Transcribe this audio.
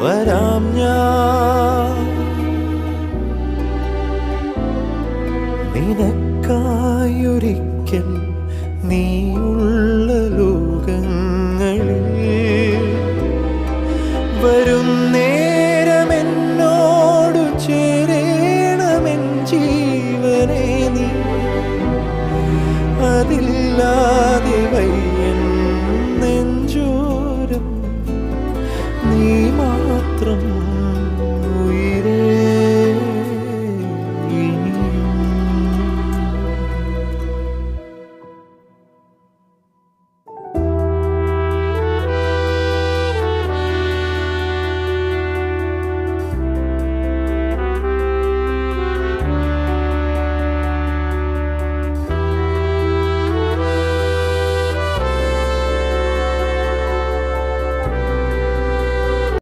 വരാം ഞാൻ നിനക്കായൊരിക്കൽ നീയുള്ള ലോകങ്ങളിൽ വരും നേരമെന്നോടു ചേരേണമെൻ ജീവനെ നീ അതില്ലാതെ വയ്യൻ നെഞ്ചോരം നീ മാത്രം